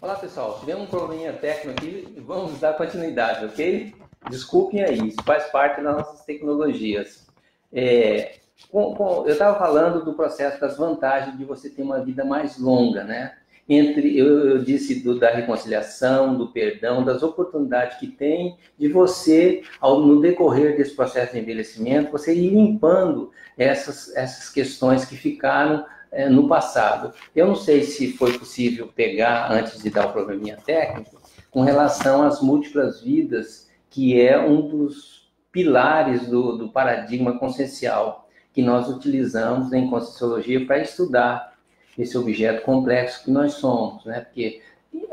Olá, pessoal. Tivemos um probleminha técnico aqui, vamos dar continuidade, ok? Desculpem aí, isso faz parte das nossas tecnologias. Eu estava falando do processo das vantagens de você ter uma vida mais longa, né? Eu disse da reconciliação, do perdão, das oportunidades que tem de você, no decorrer desse processo de envelhecimento, você ir limpando essas questões que ficaram no passado. Eu não sei se foi possível pegar, antes de dar o probleminha técnico, com relação às múltiplas vidas, que é um dos pilares do paradigma consciencial que nós utilizamos em Conscienciologia para estudar esse objeto complexo que nós somos, né? Porque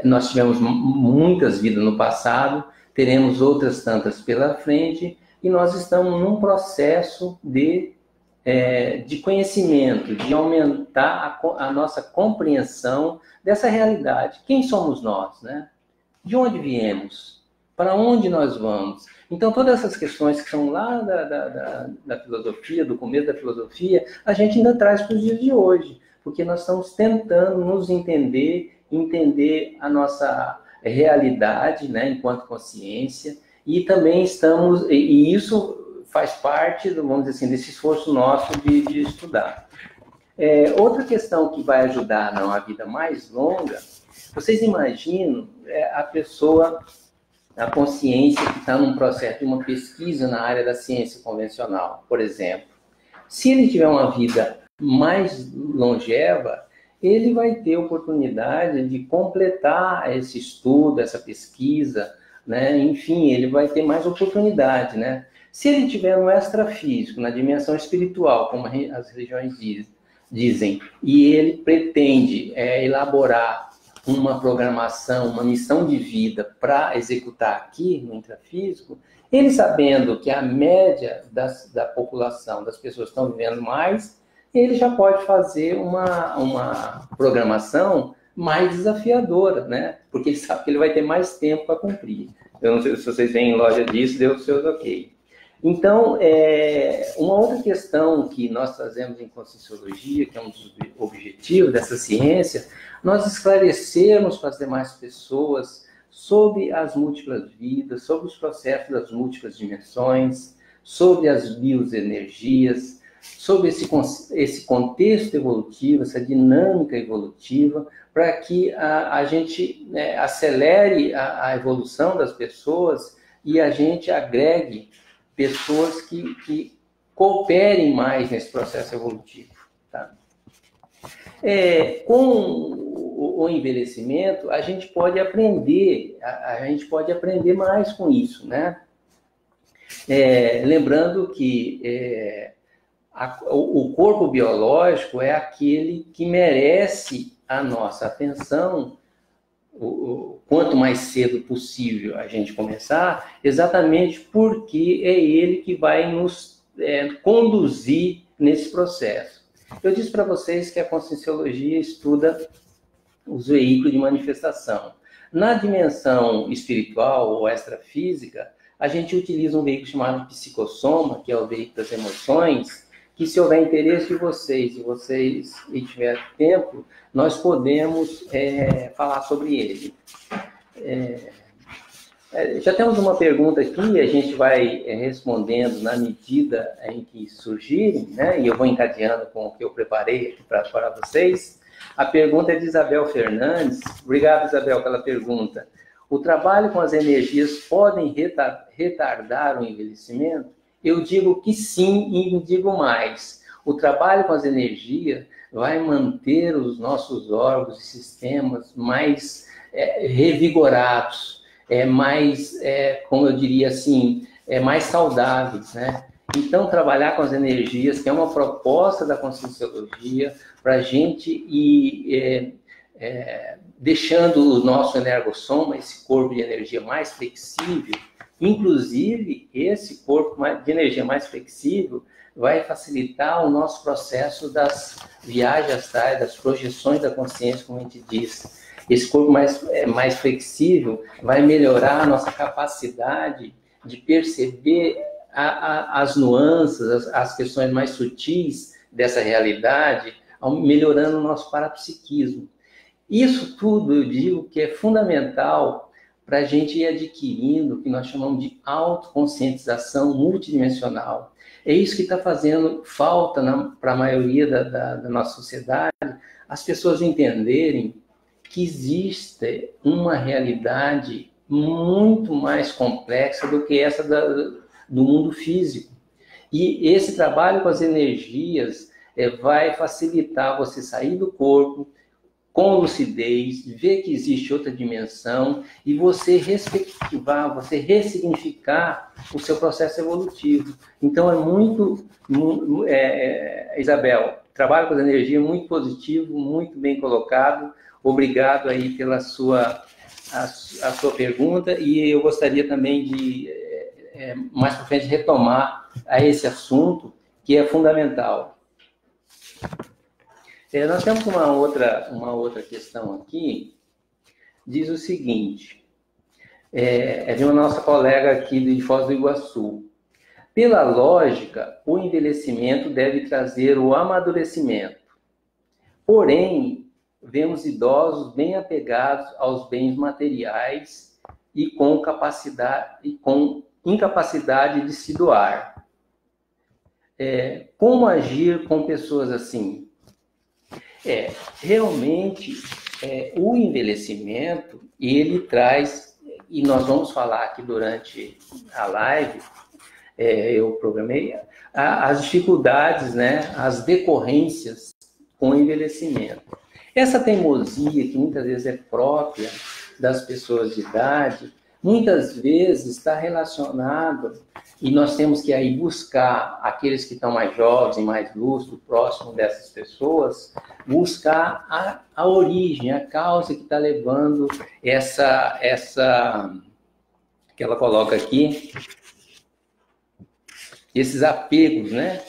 nós tivemos muitas vidas no passado, teremos outras tantas pela frente, e nós estamos num processo de conhecimento, de aumentar a nossa compreensão dessa realidade. Quem somos nós, né? De onde viemos? Para onde nós vamos? Então, todas essas questões que são lá da filosofia, do começo da filosofia, a gente ainda traz para os dias de hoje, porque nós estamos tentando nos entender a nossa realidade, né, enquanto consciência, e também e isso faz parte, vamos dizer assim, desse esforço nosso de estudar. Outra questão que vai ajudar a uma vida mais longa, vocês imaginam a consciência que está num processo de uma pesquisa na área da ciência convencional, por exemplo. Se ele tiver uma vida mais longeva, ele vai ter oportunidade de completar esse estudo, essa pesquisa, né? Enfim, ele vai ter mais oportunidade, né? Se ele tiver no extrafísico, na dimensão espiritual, como as religiões dizem, e ele pretende elaborar uma programação, uma missão de vida para executar aqui no intrafísico, ele sabendo que a média da população, das pessoas que estão vivendo mais, ele já pode fazer uma programação mais desafiadora, né? Porque ele sabe que ele vai ter mais tempo para cumprir. Eu não sei se vocês veem em loja disso, deu os seus ok. Então, uma outra questão que nós trazemos em Conscienciologia, que é um dos objetivos dessa ciência, nós esclarecermos para as demais pessoas sobre as múltiplas vidas, sobre os processos das múltiplas dimensões, sobre as bioenergias, sobre esse contexto evolutivo, essa dinâmica evolutiva, para que a gente acelere a evolução das pessoas e a gente agregue pessoas que cooperem mais nesse processo evolutivo. Tá? Com o envelhecimento, a gente pode aprender mais com isso, né? Lembrando que o corpo biológico é aquele que merece a nossa atenção, quanto mais cedo possível a gente começar, exatamente porque é ele que vai nos conduzir nesse processo. Eu disse para vocês que a Conscienciologia estuda os veículos de manifestação. Na dimensão espiritual ou extrafísica, a gente utiliza um veículo chamado psicossoma, que é o veículo das emoções, que se houver interesse de vocês e tiver tempo, nós podemos falar sobre ele. Já temos uma pergunta aqui, a gente vai respondendo na medida em que surgirem, né? E eu vou encadeando com o que eu preparei aqui para vocês. A pergunta é de Isabel Fernandes. Obrigado, Isabel, pela pergunta. O trabalho com as energias podem retardar o envelhecimento? Eu digo que sim e digo mais. O trabalho com as energias vai manter os nossos órgãos e sistemas mais revigorados, como eu diria assim, mais saudáveis, né? Então, trabalhar com as energias, que é uma proposta da Conscienciologia, para a gente ir deixando o nosso energossoma, esse corpo de energia mais flexível. Inclusive, esse corpo de energia mais flexível vai facilitar o nosso processo das viagens astrais, das projeções da consciência, como a gente diz. Esse corpo mais flexível vai melhorar a nossa capacidade de perceber as nuances, as questões mais sutis dessa realidade, melhorando o nosso parapsiquismo. Isso tudo eu digo que é fundamental para a gente ir adquirindo o que nós chamamos de autoconscientização multidimensional. É isso que está fazendo falta para a maioria da nossa sociedade, as pessoas entenderem que existe uma realidade muito mais complexa do que essa do mundo físico. E esse trabalho com as energias vai facilitar você sair do corpo com lucidez, ver que existe outra dimensão e você respectivar, você ressignificar o seu processo evolutivo. Então, Isabel, trabalho com as energias muito positivo, muito bem colocado. Obrigado aí pela a sua pergunta e eu gostaria também de, mais para frente, retomar a esse assunto que é fundamental. Nós temos uma outra questão aqui, diz o seguinte, é de uma nossa colega aqui de Foz do Iguaçu. Pela lógica, o envelhecimento deve trazer o amadurecimento. Porém, vemos idosos bem apegados aos bens materiais e com incapacidade de se doar. Como agir com pessoas assim? Realmente, o envelhecimento, ele traz, e nós vamos falar aqui durante a live, eu programei, as dificuldades, né, as decorrências com o envelhecimento. Essa teimosia, que muitas vezes é própria das pessoas de idade, muitas vezes está relacionada, e nós temos que aí buscar aqueles que estão mais jovens, mais lúcidos, próximo dessas pessoas, buscar a origem, a causa que está levando essa que ela coloca aqui, esses apegos, né?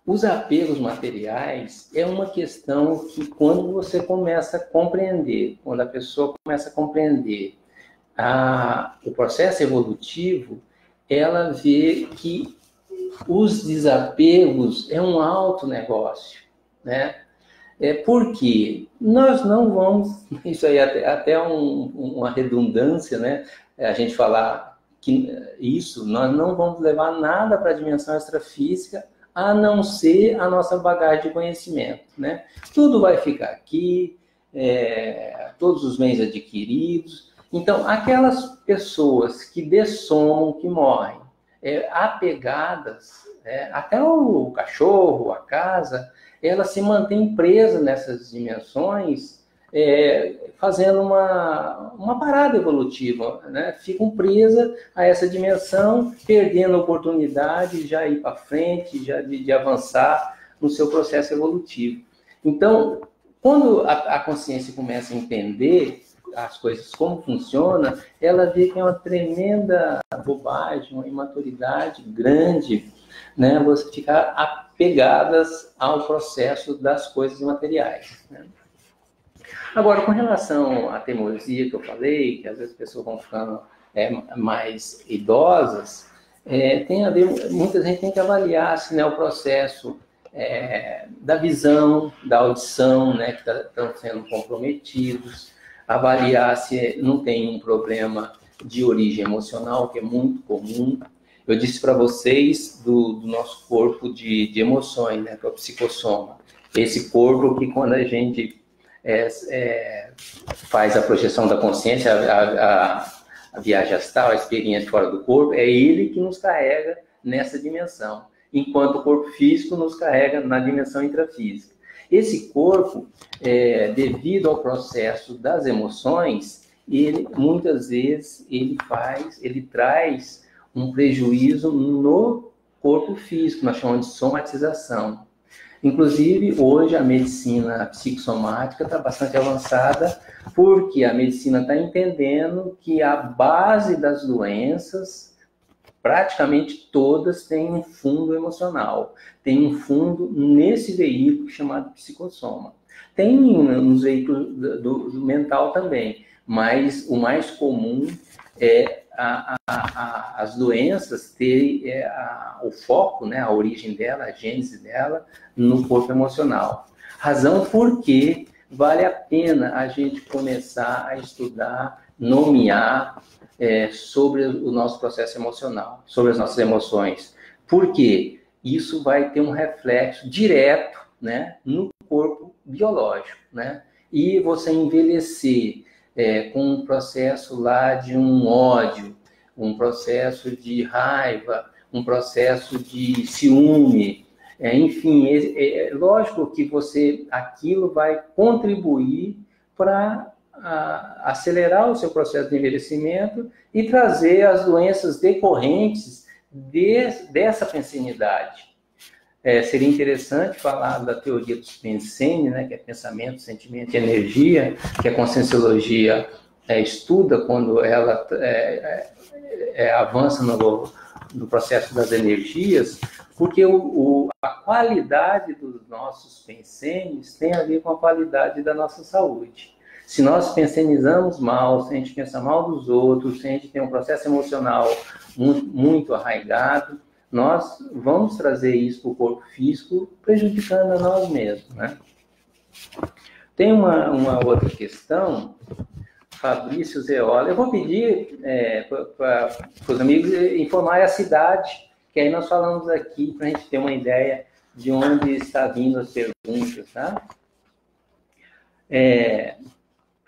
Os apegos materiais é uma questão que quando você começa a compreender, quando a pessoa começa a compreender o processo evolutivo, ela vê que os desapegos é um alto negócio, né? Porque nós não vamos, isso aí até uma redundância, né? A gente falar que nós não vamos levar nada para a dimensão extrafísica, a não ser a nossa bagagem de conhecimento, né? Tudo vai ficar aqui, todos os bens adquiridos. Então, aquelas pessoas que dessomam, que morrem, apegadas, até o cachorro, a casa, elas se mantêm presas nessas dimensões, fazendo uma parada evolutiva, né? Ficam presas a essa dimensão, perdendo a oportunidade de já ir para frente, já de avançar no seu processo evolutivo. Então, quando a consciência começa a entender as coisas como funciona, ela vê que é uma tremenda bobagem, uma imaturidade grande, né? Você ficar apegadas ao processo das coisas materiais, né? Agora, com relação à teimosia que eu falei, que às vezes as pessoas vão ficando mais idosas, tem a ver, muita gente tem que avaliar se, né, o processo da visão, da audição, né, que estão sendo comprometidos, avaliar se não tem um problema de origem emocional, que é muito comum. Eu disse para vocês do nosso corpo de emoções, né, que é o psicossoma. Esse corpo que quando a gente faz a projeção da consciência, a viagem astral, a experiência fora do corpo, é ele que nos carrega nessa dimensão, enquanto o corpo físico nos carrega na dimensão intrafísica. Esse corpo, devido ao processo das emoções, muitas vezes ele traz um prejuízo no corpo físico, nós chamamos de somatização. Inclusive, hoje a medicina psicossomática está bastante avançada, porque a medicina está entendendo que a base das doenças, praticamente todas, tem um fundo emocional, tem um fundo nesse veículo chamado psicossoma. Tem nos veículos do mental também, mas o mais comum é as doenças terem o foco, né, a origem dela, a gênese dela, no corpo emocional. Razão porque vale a pena a gente começar a estudar, nomear sobre o nosso processo emocional, sobre as nossas emoções. Por quê? Isso vai ter um reflexo direto, né, no corpo biológico, né? E você envelhecer com um processo lá de um ódio, um processo de raiva, um processo de ciúme, enfim, é lógico que aquilo vai contribuir para acelerar o seu processo de envelhecimento e trazer as doenças decorrentes dessa pensenidade. Seria interessante falar da teoria dos pensene, né, que é pensamento, sentimento e energia, que a Conscienciologia estuda quando ela avança no processo das energias, porque a qualidade dos nossos pensenes tem a ver com a qualidade da nossa saúde. Se nós pensenizamos mal, se a gente pensa mal dos outros, se a gente tem um processo emocional muito arraigado, nós vamos trazer isso para o corpo físico, prejudicando a nós mesmos, né? Tem uma outra questão, Fabrício Zeola. Eu vou pedir para os amigos informarem a cidade, que aí nós falamos aqui, para a gente ter uma ideia de onde está vindo as perguntas, tá?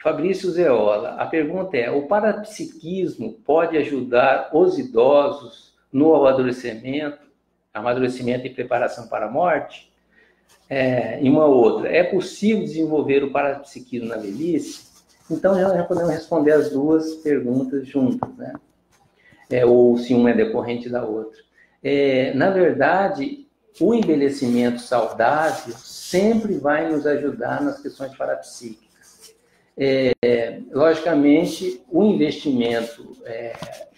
Fabrício Zeola, a pergunta é: o parapsiquismo pode ajudar os idosos no amadurecimento e preparação para a morte? E uma outra: é possível desenvolver o parapsiquismo na velhice? Então, já podemos responder as duas perguntas juntas, né? Ou se uma é decorrente da outra. Na verdade, o envelhecimento saudável sempre vai nos ajudar nas questões parapsíquicas. Logicamente, o investimento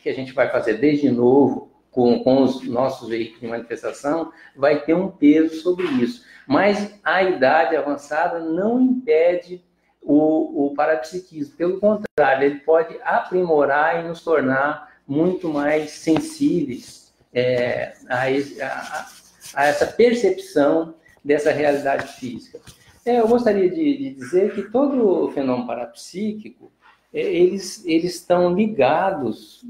que a gente vai fazer desde novo com os nossos veículos de manifestação vai ter um peso sobre isso. Mas a idade avançada não impede o parapsiquismo. Pelo contrário, ele pode aprimorar e nos tornar muito mais sensíveis a essa percepção dessa realidade física. Eu gostaria de dizer que todo o fenômeno parapsíquico, eles estão ligados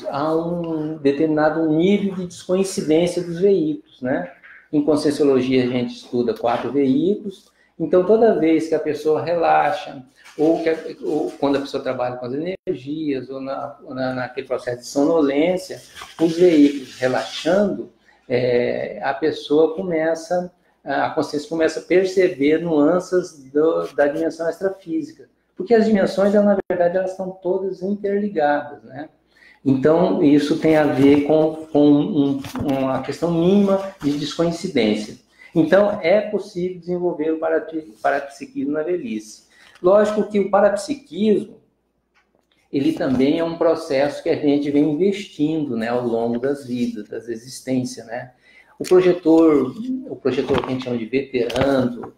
a um determinado nível de descoincidência dos veículos, né? Em Conscienciologia a gente estuda 4 veículos, então toda vez que a pessoa relaxa, ou quando a pessoa trabalha com as energias, ou naquele processo de sonolência, os veículos relaxando, a consciência começa a perceber nuances da dimensão extrafísica. Porque as dimensões, na verdade, elas estão todas interligadas, né? Então, isso tem a ver com uma questão mínima de descoincidência. Então, é possível desenvolver o parapsiquismo na velhice. Lógico que o parapsiquismo, ele também é um processo que a gente vem investindo, né, ao longo das vidas, das existências, né? O projetor que a gente chama de veterano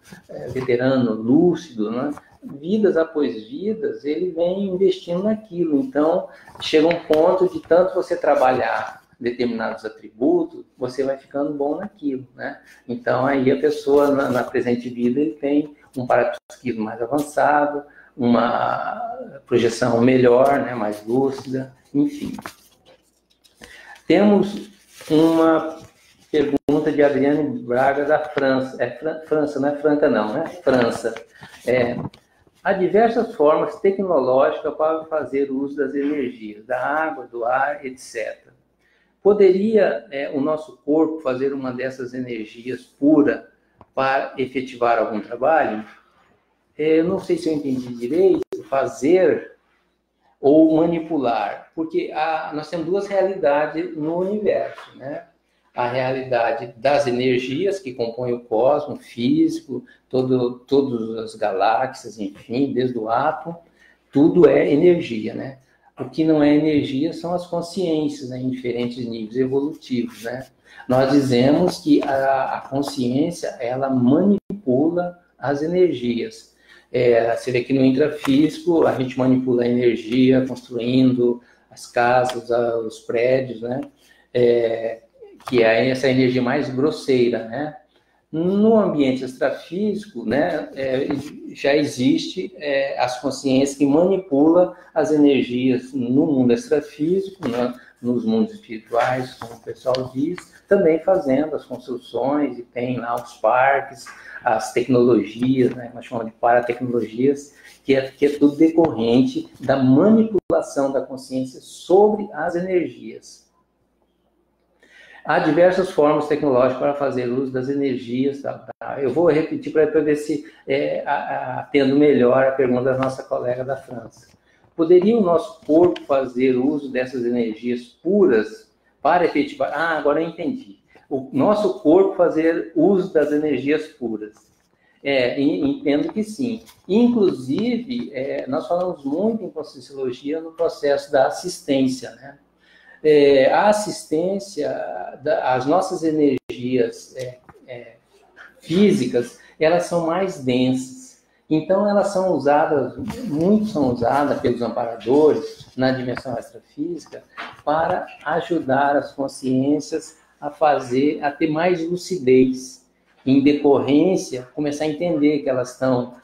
lúcido, né? Vidas após vidas, ele vem investindo naquilo. Então, chega um ponto de tanto você trabalhar determinados atributos, você vai ficando bom naquilo, né? Então, aí a pessoa, na presente vida, ele tem um parapsiquismo mais avançado, uma projeção melhor, né? Mais lúcida, enfim. Temos uma pergunta de Adriane Braga, da França. França, não é Franca, não, né? França. Há diversas formas tecnológicas para fazer uso das energias, da água, do ar, etc. Poderia o nosso corpo fazer uma dessas energias pura para efetivar algum trabalho? Eu não sei se eu entendi direito, fazer ou manipular, porque nós temos duas realidades no universo, né? A realidade das energias que compõem o cosmos físico, todas as galáxias, enfim, desde o átomo, tudo é energia, né? O que não é energia são as consciências, né, em diferentes níveis evolutivos, né? Nós dizemos que a consciência, ela manipula as energias. Você vê que no intrafísico a gente manipula a energia construindo as casas, os prédios, né? Que é essa energia mais grosseira, né? No ambiente extrafísico, né, já existe as consciências que manipulam as energias no mundo extrafísico, né, nos mundos espirituais, como o pessoal diz, também fazendo as construções, e tem lá os parques, as tecnologias, né, nós chamamos de paratecnologias, que é tudo decorrente da manipulação da consciência sobre as energias. Há diversas formas tecnológicas para fazer uso das energias. Eu vou repetir para ver se atendo melhor a pergunta da nossa colega da França. Poderia o nosso corpo fazer uso dessas energias puras para efetivar... agora eu entendi. O nosso corpo fazer uso das energias puras. Entendo que sim. Inclusive, nós falamos muito em Conscienciologia no processo da assistência, né? A assistência, as nossas energias físicas, elas são mais densas. Então, elas são usadas, muito são usadas pelos amparadores na dimensão extrafísica para ajudar as consciências a ter mais lucidez. Em decorrência, começar a entender que elas estão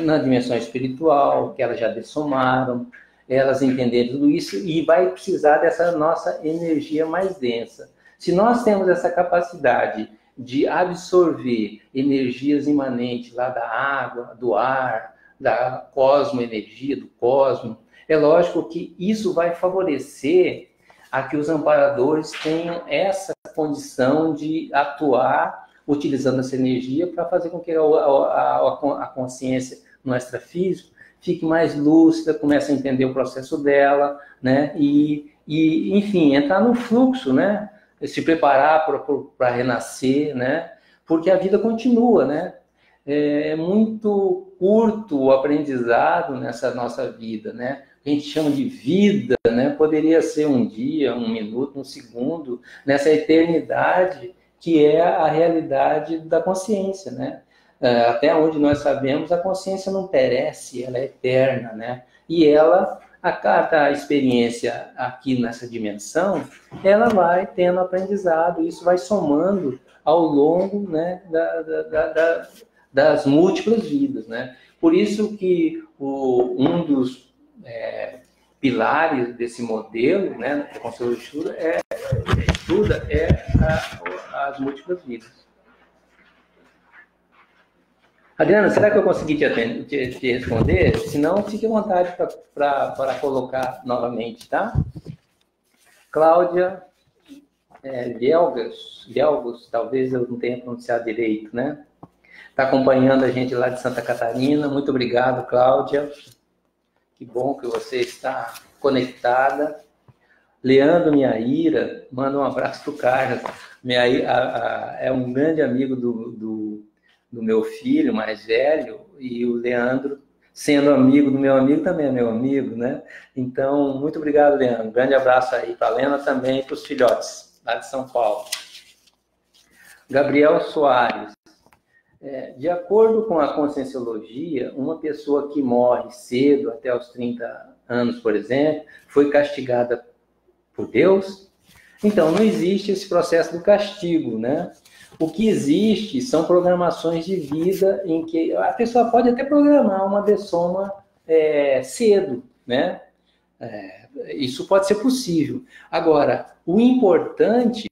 na dimensão espiritual, que elas já dessomaram, elas entenderem tudo isso, e vai precisar dessa nossa energia mais densa. Se nós temos essa capacidade de absorver energias imanentes lá da água, do ar, da cosmoenergia, do cosmo, é lógico que isso vai favorecer a que os amparadores tenham essa condição de atuar utilizando essa energia para fazer com que a consciência no extrafísico fique mais lúcida, comece a entender o processo dela, né? E enfim, entrar no fluxo, né? Se preparar para renascer, né? Porque a vida continua, né? É muito curto o aprendizado nessa nossa vida, né? A gente chama de vida, né? Poderia ser um dia, um minuto, um segundo, nessa eternidade que é a realidade da consciência, né? Até onde nós sabemos, a consciência não perece, ela é eterna, né? E ela, a cada experiência aqui nessa dimensão, ela vai tendo aprendizado, isso vai somando ao longo, né, das múltiplas vidas, né? Por isso que um dos pilares desse modelo, né, que a Conscienciologia estuda as múltiplas vidas. Adriana, será que eu consegui te responder? Se não, fique à vontade para colocar novamente, tá? Cláudia Gelgos, talvez eu não tenha pronunciado direito, né? Está acompanhando a gente lá de Santa Catarina. Muito obrigado, Cláudia. Que bom que você está conectada. Leandro Miaíra, manda um abraço para o Carlos. É um grande amigo do meu filho mais velho, e o Leandro, sendo amigo do meu amigo, também é meu amigo, né? Então, muito obrigado, Leandro. Um grande abraço aí para a Lena também e para os filhotes, lá de São Paulo. Gabriel Soares. De acordo com a Conscienciologia, uma pessoa que morre cedo, até os 30 anos, por exemplo, foi castigada por Deus? Então, não existe esse processo do castigo, né? O que existe são programações de vida em que a pessoa pode até programar uma dessoma cedo, né? Isso pode ser possível. Agora, o importante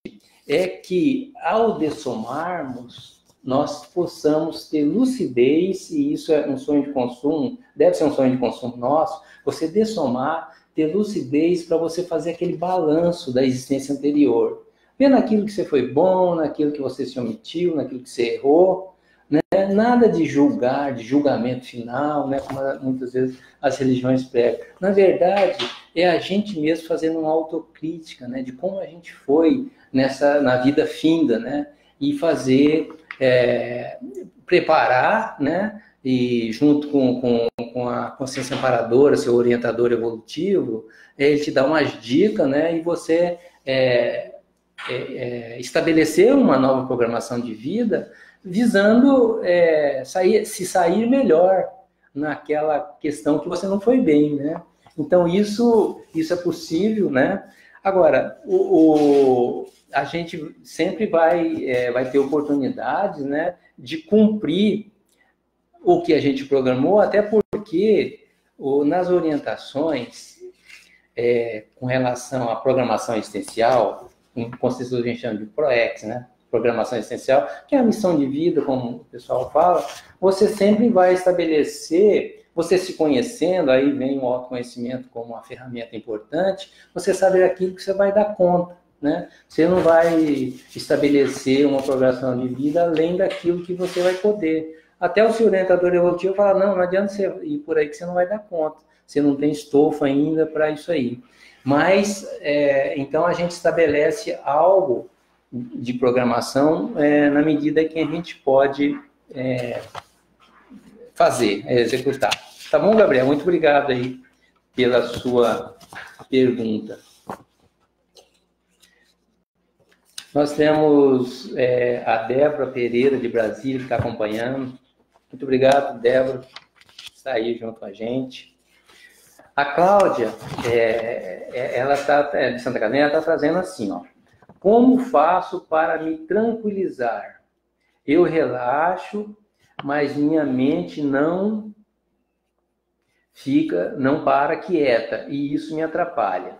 é que, ao dessomarmos, nós possamos ter lucidez, e isso é um sonho de consumo, deve ser um sonho de consumo nosso, você dessomar, ter lucidez para você fazer aquele balanço da existência anterior. Ver naquilo que você foi bom, naquilo que você se omitiu, naquilo que você errou, né? Nada de julgar, de julgamento final, né? Como muitas vezes as religiões pregam. Na verdade, é a gente mesmo fazendo uma autocrítica, né? De como a gente foi na vida finda, né? E fazer, preparar, né? E junto com a consciência amparadora, seu orientador evolutivo, ele te dá umas dicas, né? E você estabelecer uma nova programação de vida visando se sair melhor naquela questão que você não foi bem, né? Então, isso é possível, né? Agora, a gente sempre vai ter oportunidades, né, de cumprir o que a gente programou, até porque nas orientações com relação à programação existencial, em contexto a gente chama de PROEX, né, programação existencial, que é a missão de vida, como o pessoal fala, você sempre vai estabelecer, você se conhecendo, aí vem o autoconhecimento como uma ferramenta importante, você saber aquilo que você vai dar conta, né? Você não vai estabelecer uma programação de vida além daquilo que você vai poder. Até o seu orientador evolutivo fala, não adianta você ir por aí que você não vai dar conta, você não tem estofo ainda para isso aí. Mas, então a gente estabelece algo de programação na medida que a gente pode fazer, executar. Tá bom, Gabriel? Muito obrigado aí pela sua pergunta. Nós temos a Débora Pereira, de Brasília, que está acompanhando. Muito obrigado, Débora, por estar aí junto com a gente. A Cláudia, ela está de Santa Catarina, está trazendo assim, ó. Como faço para me tranquilizar? Eu relaxo, mas minha mente não para quieta, e isso me atrapalha.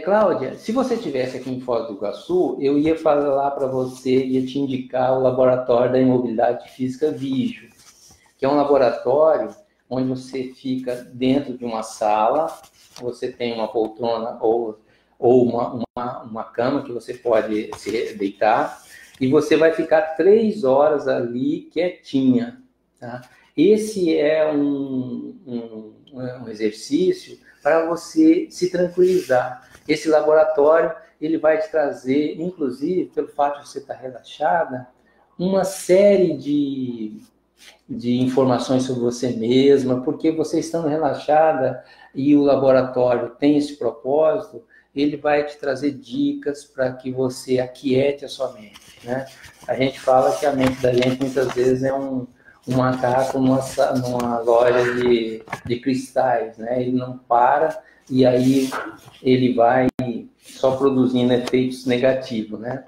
Cláudia, se você estivesse aqui em Foz do Iguaçu, eu ia falar para você, ia te indicar o laboratório da imobilidade física Vigio, que é um laboratório onde você fica dentro de uma sala, você tem uma poltrona ou uma cama que você pode se deitar, e você vai ficar 3 horas ali quietinha. Tá? Esse é um exercício para você se tranquilizar. Esse laboratório, ele vai te trazer, inclusive, pelo fato de você estar relaxada, uma série de informações sobre você mesma, porque você estando relaxada e o laboratório tem esse propósito, ele vai te trazer dicas para que você aquiete a sua mente, né? A gente fala que a mente da gente muitas vezes é um macaco numa loja de cristais, né? Ele não para e aí ele vai só produzindo efeitos negativos, né?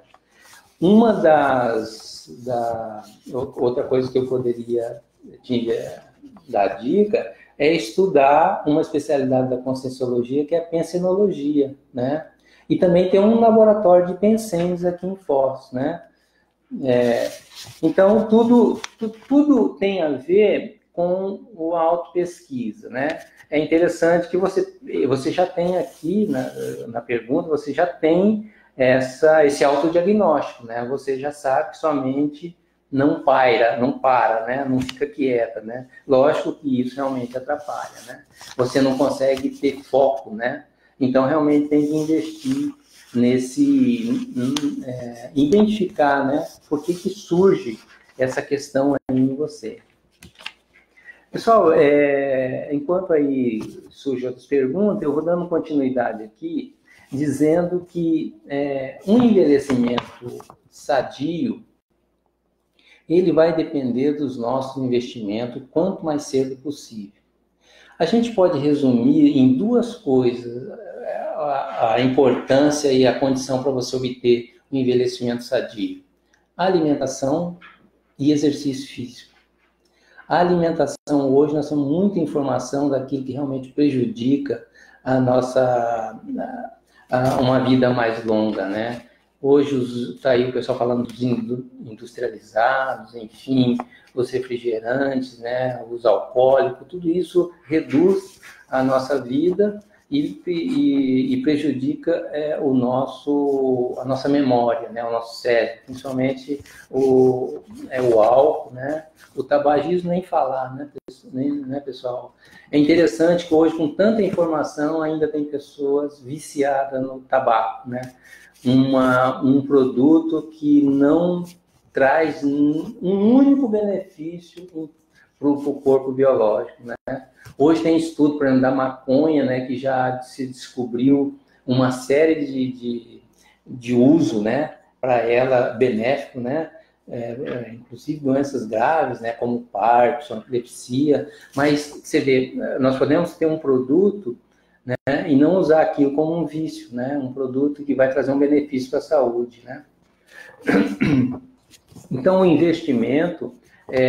Outra coisa que eu poderia te dar dica é estudar uma especialidade da Conscienciologia, que é a pensenologia, né? E também tem um laboratório de pensens aqui em Foz, né? Então, tudo tem a ver com a autopesquisa, né? É interessante que você já tem aqui, na pergunta, você já tem esse autodiagnóstico, né? Você já sabe que sua mente não para, né? Não fica quieta, né? Lógico que isso realmente atrapalha, né? Você não consegue ter foco, né? Então, realmente tem que investir identificar, né? Por que surge essa questão aí em você. Pessoal, enquanto aí surgem outras perguntas, eu vou dando continuidade aqui, dizendo que um envelhecimento sadio, ele vai depender dos nossos investimentos quanto mais cedo possível. A gente pode resumir em 2 coisas a importância e a condição para você obter um envelhecimento sadio: alimentação e exercício físico. A alimentação, hoje nós temos muita informação daquilo que realmente prejudica uma vida mais longa, né? Hoje está aí o pessoal falando dos industrializados, enfim, os refrigerantes, né? Os alcoólicos, tudo isso reduz a nossa vida e prejudica a nossa memória, né? O nosso cérebro, principalmente o álcool, né? O tabagismo nem falar, né, pessoal? É interessante que hoje, com tanta informação, ainda tem pessoas viciadas no tabaco, né? Um produto que não traz um único benefício para o corpo biológico, né? Hoje tem estudo, por exemplo, da maconha, né, que já se descobriu uma série de uso, né, para ela benéfico, né? Inclusive doenças graves, né, como Parkinson, epilepsia. Mas você vê, nós podemos ter um produto, né? E não usar aquilo como um vício, né? Um produto que vai trazer um benefício para a saúde, né? Então, o investimento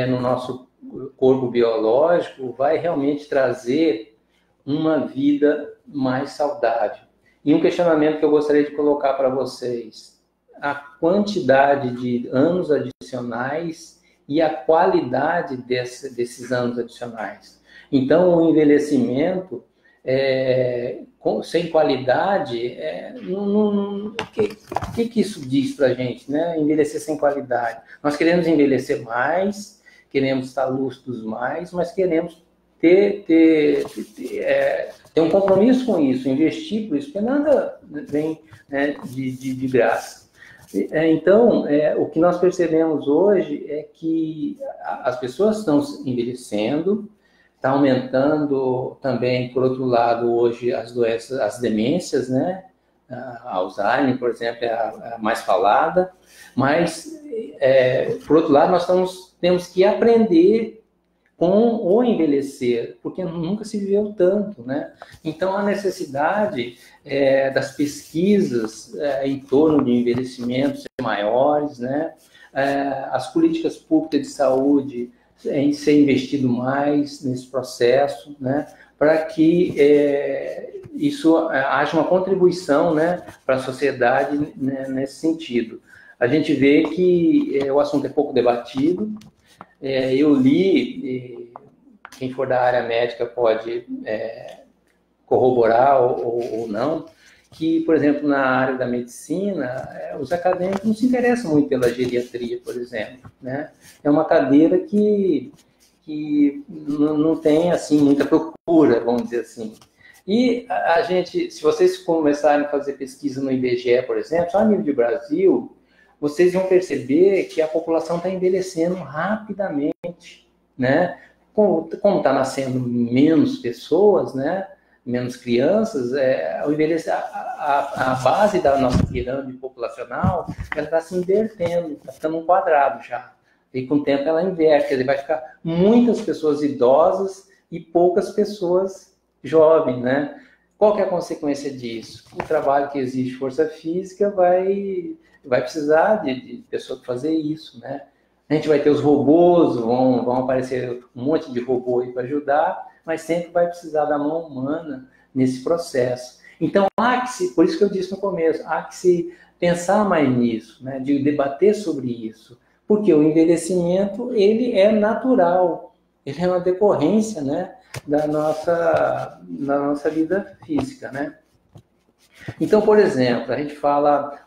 no nosso corpo biológico vai realmente trazer uma vida mais saudável. E um questionamento que eu gostaria de colocar para vocês: a quantidade de anos adicionais e a qualidade desses anos adicionais. Então, o envelhecimento sem qualidade, o que isso diz para a gente, né? Envelhecer sem qualidade. Nós queremos envelhecer mais, queremos estar lúcidos mais, mas queremos ter um compromisso com isso, investir por isso, porque nada vem, né, de graça. Então, o que nós percebemos hoje é que as pessoas estão envelhecendo, está aumentando também, por outro lado, hoje as doenças, as demências, né? A Alzheimer, por exemplo, é a mais falada, mas, por outro lado, temos que aprender com o envelhecer, porque nunca se viveu tanto, né? Então, a necessidade das pesquisas em torno de envelhecimento ser maiores, né? As políticas públicas de saúde em ser investido mais nesse processo, né? Para que isso haja uma contribuição, né, para a sociedade, né, nesse sentido. A gente vê que o assunto é pouco debatido. Eu li, quem for da área médica pode corroborar ou não, que, por exemplo, na área da medicina, os acadêmicos não se interessam muito pela geriatria, por exemplo, né? É uma cadeira que não tem, assim, muita procura, vamos dizer assim. E a gente, se vocês começarem a fazer pesquisa no IBGE, por exemplo, só a nível de Brasil, vocês vão perceber que a população está envelhecendo rapidamente, né? Como está nascendo menos pessoas, né? Menos crianças, a base da nossa pirâmide populacional, ela está se invertendo, está ficando um quadrado já. E com o tempo ela inverte, quer dizer, vai ficar muitas pessoas idosas e poucas pessoas jovens, né? Qual que é a consequência disso? O trabalho que exige força física vai precisar de pessoa para fazer isso, né? A gente vai ter os robôs, vão aparecer um monte de robô aí para ajudar, mas sempre vai precisar da mão humana nesse processo. Então, por isso que eu disse no começo, há que se pensar mais nisso, né? De debater sobre isso, porque o envelhecimento, ele é natural, ele é uma decorrência, né, da nossa vida física, né? Então, por exemplo, a gente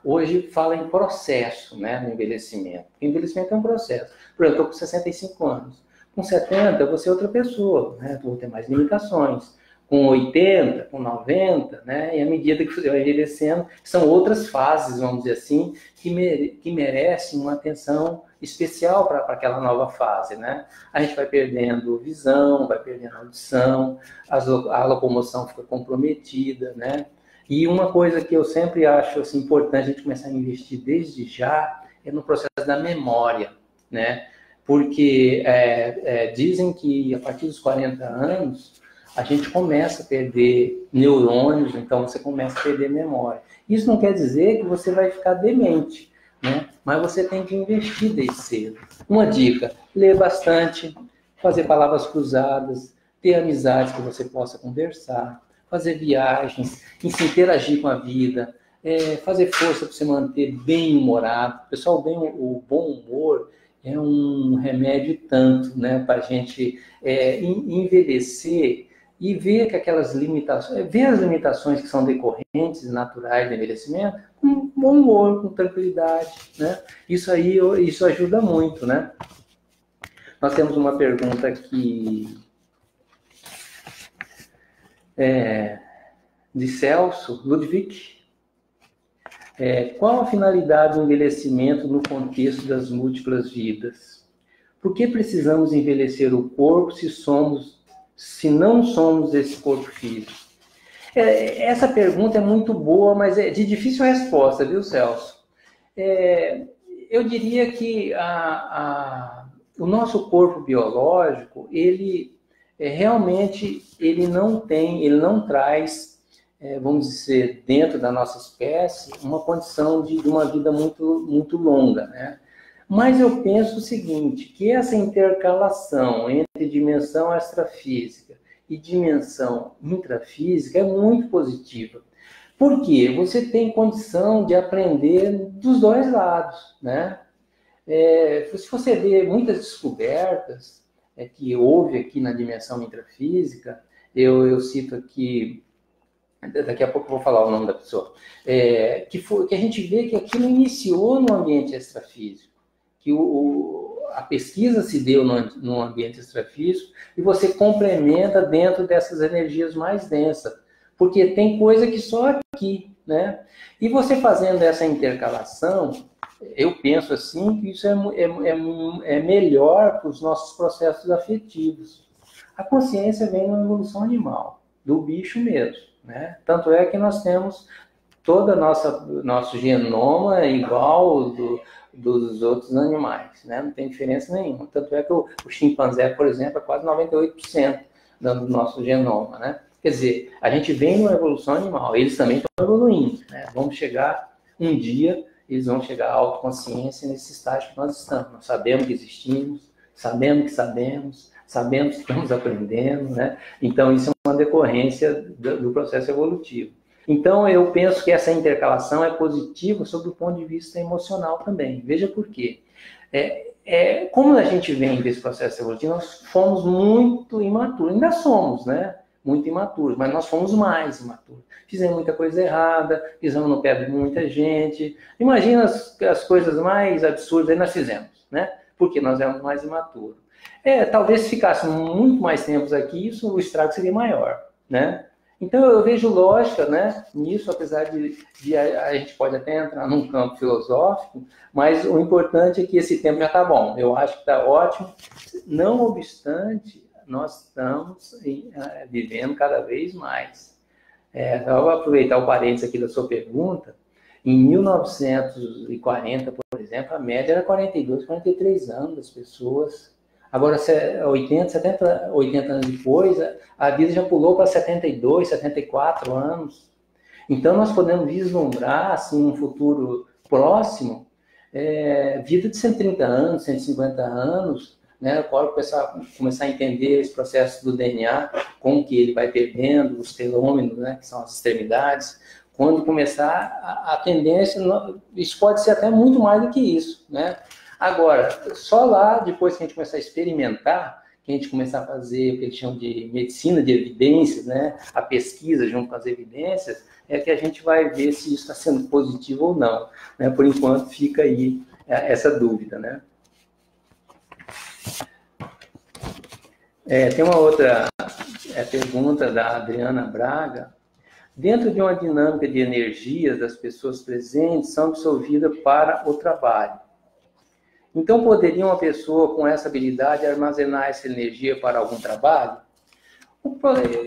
hoje fala em processo, né, no envelhecimento. O envelhecimento é um processo. Por exemplo, eu estou com 65 anos. Com 70, eu vou ser outra pessoa, né? Vou ter mais limitações. Com 80, com 90, né? E à medida que você vai envelhecendo, são outras fases, vamos dizer assim, que merecem uma atenção especial para aquela nova fase, né? A gente vai perdendo visão, vai perdendo audição, a locomoção fica comprometida, né? E uma coisa que eu sempre acho assim, importante a gente começar a investir desde já é no processo da memória, né? Porque dizem que a partir dos 40 anos a gente começa a perder neurônios, então você começa a perder memória. Isso não quer dizer que você vai ficar demente, né? Mas você tem que investir desde cedo. Uma dica: ler bastante, fazer palavras cruzadas, ter amizades que você possa conversar, fazer viagens, se interagir com a vida, fazer força para você manter bem humorado. Pessoal, o bom humor é um remédio tanto, né, para a gente envelhecer e ver que aquelas limitações, ver as limitações que são decorrentes, naturais do envelhecimento, com bom humor, com tranquilidade, né? Isso ajuda muito, né? Nós temos uma pergunta aqui de Celso Ludwig. Qual a finalidade do envelhecimento no contexto das múltiplas vidas? Por que precisamos envelhecer o corpo se não somos esse corpo físico? Essa pergunta é muito boa, mas é de difícil resposta, viu, Celso? Eu diria que o nosso corpo biológico, ele realmente ele não traz vamos dizer, dentro da nossa espécie, uma condição de uma vida muito, muito longa, né? Mas eu penso o seguinte, que essa intercalação entre dimensão extrafísica e dimensão intrafísica é muito positiva. Por quê? Você tem condição de aprender dos dois lados, né? Se você vê muitas descobertas que houve aqui na dimensão intrafísica, eu cito aqui, daqui a pouco eu vou falar o nome da pessoa, que a gente vê que aquilo iniciou no ambiente extrafísico, que a pesquisa se deu no ambiente extrafísico e você complementa dentro dessas energias mais densas, porque tem coisa que só aqui, né? E você fazendo essa intercalação, eu penso assim que isso é melhor para os nossos processos afetivos. A consciência vem na evolução animal, do bicho mesmo, né? Tanto é que nós temos todo nosso genoma igual dos outros animais, né? Não tem diferença nenhuma. Tanto é que o chimpanzé, por exemplo, é quase 98% do nosso genoma, né? Quer dizer, a gente vem numa evolução animal, eles também estão evoluindo, né? Vamos chegar um dia, eles vão chegar à autoconsciência nesse estágio que nós estamos. Nós sabemos que existimos, sabemos que sabemos que estamos aprendendo, né? Então, isso é uma decorrência do processo evolutivo. Então, eu penso que essa intercalação é positiva sob o ponto de vista emocional também. Veja por quê. Como a gente vem desse processo evolutivo, nós fomos muito imaturos. Ainda somos, né? Muito imaturos, mas nós fomos mais imaturos. Fizemos muita coisa errada, pisamos no pé de muita gente. Imagina as coisas mais absurdas que nós fizemos, né? Porque nós éramos mais imaturos. Talvez se ficássemos muito mais tempos aqui, o estrago seria maior, né? Então, eu vejo lógica, né, nisso, apesar de a gente pode até entrar num campo filosófico, mas o importante é que esse tempo já está bom. Eu acho que está ótimo. Não obstante, nós estamos vivendo cada vez mais. Eu vou aproveitar o parênteses aqui da sua pergunta. Em 1940, por exemplo, a média era 42, 43 anos das pessoas. Agora, 80 anos depois, a vida já pulou para 72, 74 anos. Então, nós podemos vislumbrar, assim, um futuro próximo, vida de 130 anos, 150 anos, né? Pode começar a entender esse processo do DNA, como que ele vai perdendo os telômeros, né? Que são as extremidades. Quando começar a tendência, isso pode ser até muito mais do que isso, né? Agora, só lá, depois que a gente começar a experimentar, que a gente começar a fazer o que eles chamam de medicina de evidências, né? A pesquisa junto com as evidências, é que a gente vai ver se isso está sendo positivo ou não, né? Por enquanto, fica aí essa dúvida, né? Tem uma outra pergunta da Adriana Braga. Dentro de uma dinâmica de energias das pessoas presentes, são absorvidas para o trabalho. Então, poderia uma pessoa com essa habilidade armazenar essa energia para algum trabalho?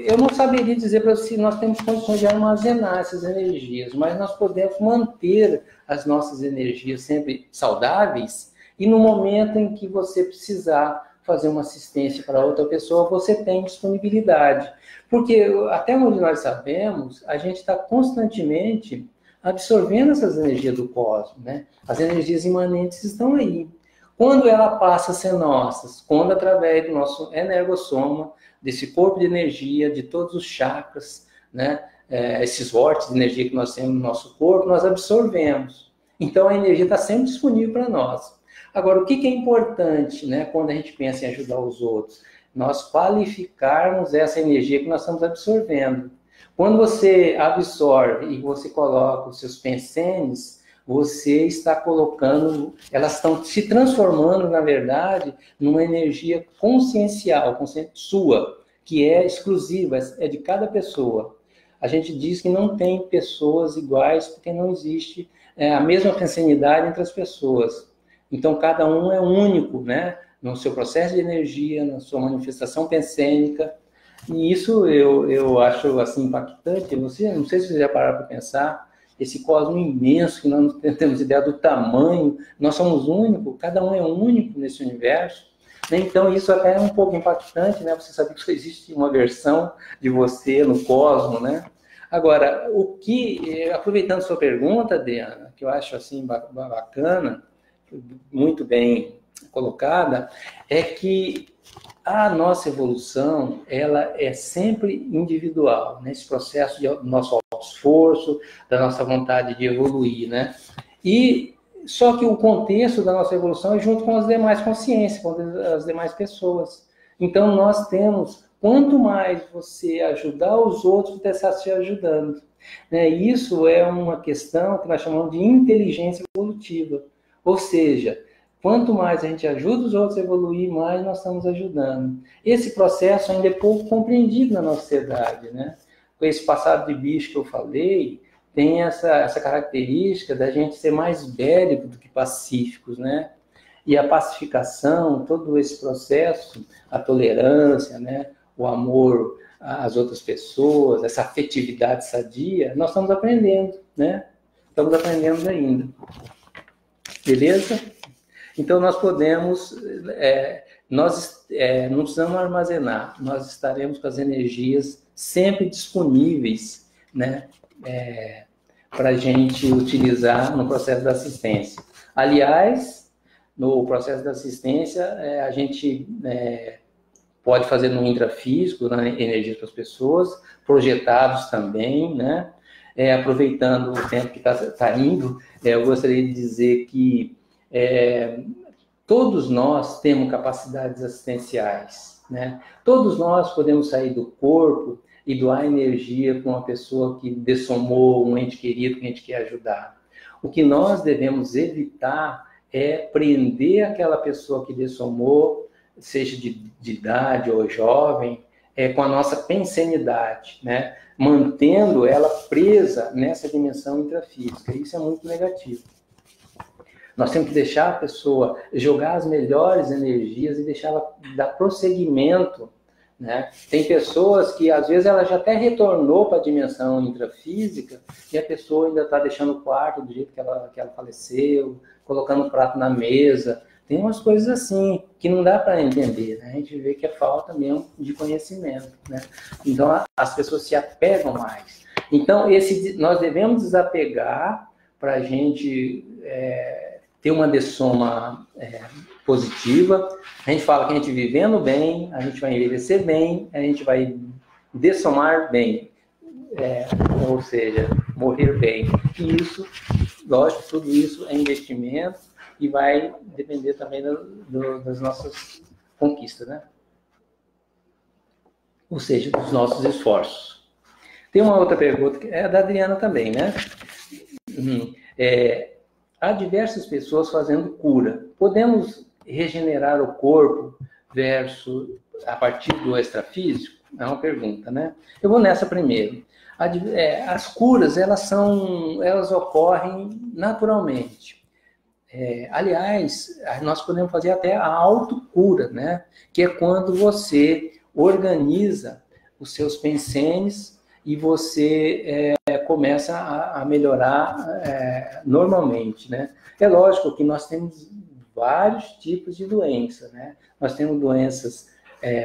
Eu não saberia dizer para você se nós temos condições de armazenar essas energias, mas nós podemos manter as nossas energias sempre saudáveis e no momento em que você precisar fazer uma assistência para outra pessoa, você tem disponibilidade. Porque, até onde nós sabemos, a gente está constantemente absorvendo essas energias do cosmos, né? As energias imanentes estão aí. Quando ela passa a ser nossas? Quando através do nosso energossoma, desse corpo de energia, de todos os chakras, né? Esses vórtices de energia que nós temos no nosso corpo, nós absorvemos. Então, a energia está sempre disponível para nós. Agora, o que é importante, né, quando a gente pensa em ajudar os outros? Nós qualificarmos essa energia que nós estamos absorvendo. Quando você absorve e você coloca os seus pensenes, você está colocando, elas estão se transformando, na verdade, numa energia consciencial, sua, que é exclusiva, é de cada pessoa. A gente diz que não tem pessoas iguais, porque não existe a mesma pensenidade entre as pessoas. Então, cada um é único, né? No seu processo de energia, na sua manifestação pensênica. E isso eu acho assim, impactante. Não sei se vocês já pararam para pensar, esse cosmos imenso, que nós não temos ideia do tamanho, nós somos únicos, cada um é único nesse universo. Então, isso até é um pouco impactante, né? Você sabe que só existe uma versão de você no cosmos, né? Agora, aproveitando sua pergunta, Adriana, que eu acho assim bacana, muito bem colocada, é que a nossa evolução, ela é sempre individual, nesse processo do nosso esforço, da nossa vontade de evoluir, né? E só que o contexto da nossa evolução é junto com as demais consciências, com as demais pessoas. Então, nós temos, quanto mais você ajudar os outros, você está se ajudando. Né? Isso é uma questão que nós chamamos de inteligência evolutiva. Ou seja, quanto mais a gente ajuda os outros a evoluir, mais nós estamos ajudando. Esse processo ainda é pouco compreendido na nossa sociedade, né? Com esse passado de bicho que eu falei, tem essa característica da gente ser mais bélico do que pacíficos, né? E a pacificação, todo esse processo, a tolerância, né? O amor às outras pessoas, essa afetividade sadia, nós estamos aprendendo, né? Estamos aprendendo ainda. Beleza? Então, nós podemos, não precisamos armazenar, nós estaremos com as energias sempre disponíveis, né, para a gente utilizar no processo da assistência. Aliás, no processo da assistência, a gente pode fazer no intrafísico, na energia para as pessoas, projetados também, né, aproveitando o tempo que está indo, eu gostaria de dizer que todos nós temos capacidades assistenciais, né? Todos nós podemos sair do corpo e doar energia para uma pessoa que dessomou, um ente querido que a gente quer ajudar. O que nós devemos evitar é prender aquela pessoa que dessomou, seja de idade ou jovem, com a nossa pensenidade, né? Mantendo ela presa nessa dimensão intrafísica. Isso é muito negativo. Nós temos que deixar a pessoa jogar as melhores energias e deixá-la dar prosseguimento, né? Tem pessoas que, às vezes, ela já até retornou para a dimensão intrafísica e a pessoa ainda está deixando o quarto do jeito que ela faleceu, colocando o prato na mesa. Tem umas coisas assim que não dá para entender, né? A gente vê que é falta mesmo de conhecimento, né? Então, as pessoas se apegam mais. Então, nós devemos desapegar para a gente ter uma dessoma positiva. A gente fala que a gente vivendo bem, a gente vai envelhecer bem, a gente vai dessomar bem, ou seja, morrer bem. E isso, lógico, tudo isso é investimento e vai depender também das nossas conquistas, né? Ou seja, dos nossos esforços. Tem uma outra pergunta, que é da Adriana também, né? Há diversas pessoas fazendo cura. Podemos regenerar o corpo a partir do extrafísico? É uma pergunta, né? Eu vou nessa primeiro. As curas, elas ocorrem naturalmente. Aliás, nós podemos fazer até a autocura, né? Que é quando você organiza os seus pensenes e você começa a melhorar normalmente, né? É lógico que nós temos vários tipos de doença, né? Nós temos doenças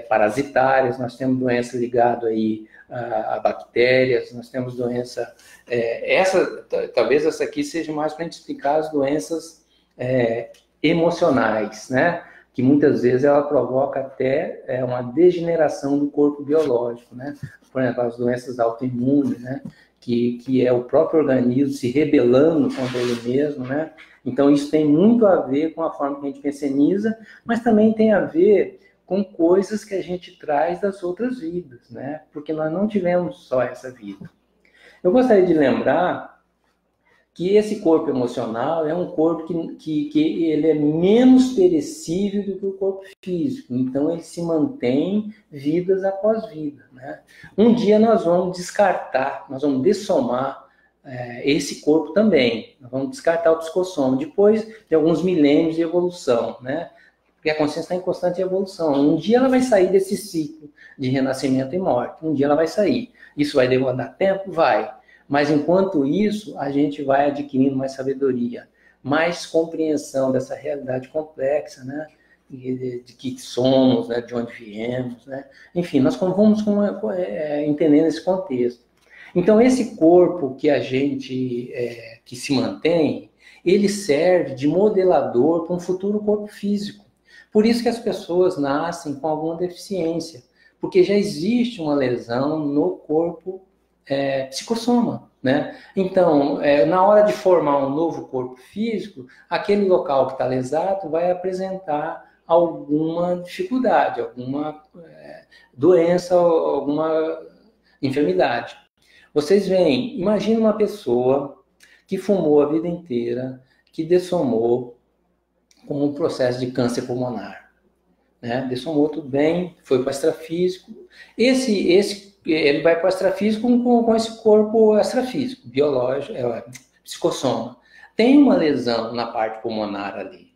parasitárias, nós temos doença ligada aí a bactérias, nós temos doença... talvez essa aqui seja mais para a gente explicar as doenças emocionais, né? Que muitas vezes ela provoca até uma degeneração do corpo biológico, né? Por exemplo, as doenças autoimunes, né? Que é o próprio organismo se rebelando contra ele mesmo, né? Então, isso tem muito a ver com a forma que a gente penseniza, mas também tem a ver com coisas que a gente traz das outras vidas, né? Porque nós não tivemos só essa vida. Eu gostaria de lembrar que esse corpo emocional é um corpo que ele é menos perecível do que o corpo físico. Então, ele se mantém vidas após vida, né? Um dia nós vamos descartar, nós vamos dessomar esse corpo também. Nós vamos descartar o psicossoma, depois de alguns milênios de evolução, né? Porque a consciência está em constante evolução. Um dia ela vai sair desse ciclo de renascimento e morte. Um dia ela vai sair. Isso vai demorar tempo? Vai. Mas, enquanto isso, a gente vai adquirindo mais sabedoria, mais compreensão dessa realidade complexa, né? De que somos, né? De onde viemos, né? Enfim, nós vamos entendendo esse contexto. Então, esse corpo que a gente, que se mantém, ele serve de modelador para um futuro corpo físico. Por isso que as pessoas nascem com alguma deficiência, porque já existe uma lesão no corpo psicossoma, né? Então, na hora de formar um novo corpo físico, aquele local que está lesado vai apresentar alguma dificuldade, alguma doença, alguma enfermidade. Vocês veem, imagina uma pessoa que fumou a vida inteira, que dessomou com um processo de câncer pulmonar, né? Dessomou tudo bem, foi para o extrafísico. Ele vai para o extrafísico com esse corpo extrafísico, biológico, psicossoma. Tem uma lesão na parte pulmonar ali.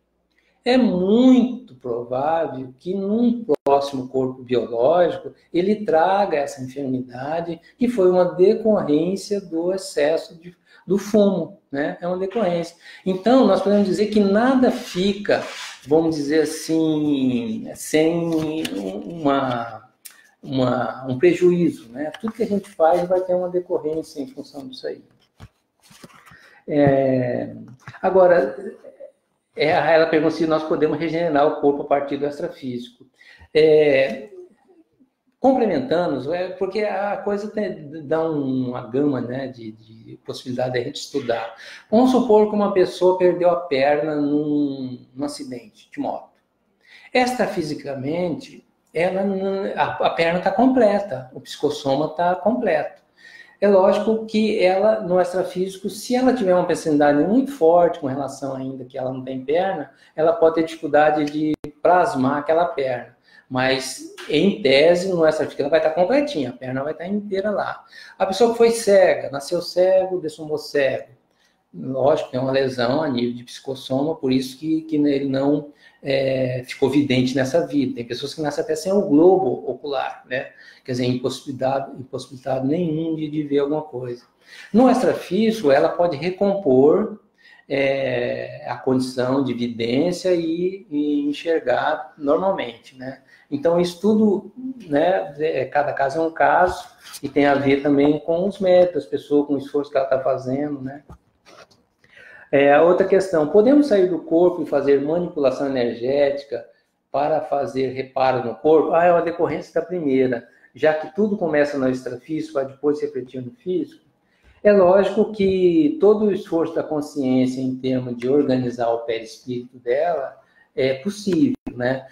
É muito provável que num próximo corpo biológico ele traga essa enfermidade que foi uma decorrência do excesso do fumo, né? É uma decorrência. Então, nós podemos dizer que nada fica, vamos dizer assim, sem um prejuízo, né? Tudo que a gente faz vai ter uma decorrência em função disso aí. Agora, ela pergunta se nós podemos regenerar o corpo a partir do extrafísico. Complementando, porque a coisa dá uma gama, né, de possibilidade de a gente estudar. Vamos supor que uma pessoa perdeu a perna num acidente de moto. Extrafisicamente, a perna está completa, o psicossoma está completo. É lógico que ela, no extrafísico, se ela tiver uma pensilidade muito forte com relação ainda que ela não tem perna, ela pode ter dificuldade de plasmar aquela perna. Mas, em tese, no extrafísico, ela vai estar completinha, a perna vai estar inteira lá. A pessoa que foi cega, nasceu cego, dessomou cego. Lógico que é uma lesão a nível de psicossoma, por isso que ele não ficou vidente nessa vida. Tem pessoas que nascem até sem o globo ocular, né? Quer dizer, impossibilidade nenhum de ver alguma coisa. No extrafísico, ela pode recompor a condição de vidência e enxergar normalmente, né? Então, isso tudo, né, cada caso é um caso e tem a ver também com os métodos, a pessoa, com o esforço que ela está fazendo, né? Outra questão, podemos sair do corpo e fazer manipulação energética para fazer reparo no corpo? É uma decorrência da primeira, já que tudo começa no extrafísico, para depois se refletir no físico. É lógico que todo o esforço da consciência em termos de organizar o perispírito dela é possível, né?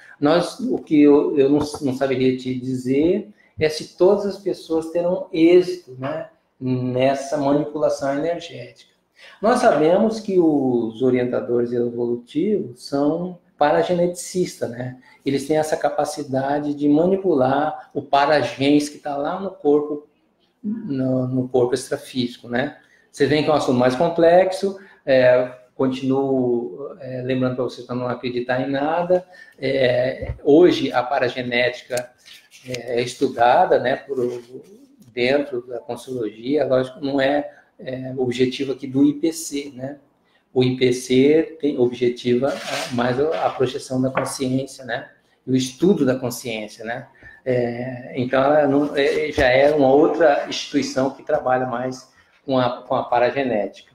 O que eu não saberia te dizer é se todas as pessoas terão êxito, né, nessa manipulação energética. Nós sabemos que os orientadores evolutivos são parageneticistas, né? Eles têm essa capacidade de manipular o paragens que está lá no corpo, no corpo extrafísico, né? Vocês veem que é um assunto mais complexo, continuo lembrando para vocês para não acreditar em nada. Hoje a paragenética é estudada, né, dentro da Consciologia, lógico, não é objetivo aqui do IPC, né? O IPC objetiva mais a projeção da consciência, né? E o estudo da consciência, né? Então, já é uma outra instituição que trabalha mais com a paragenética.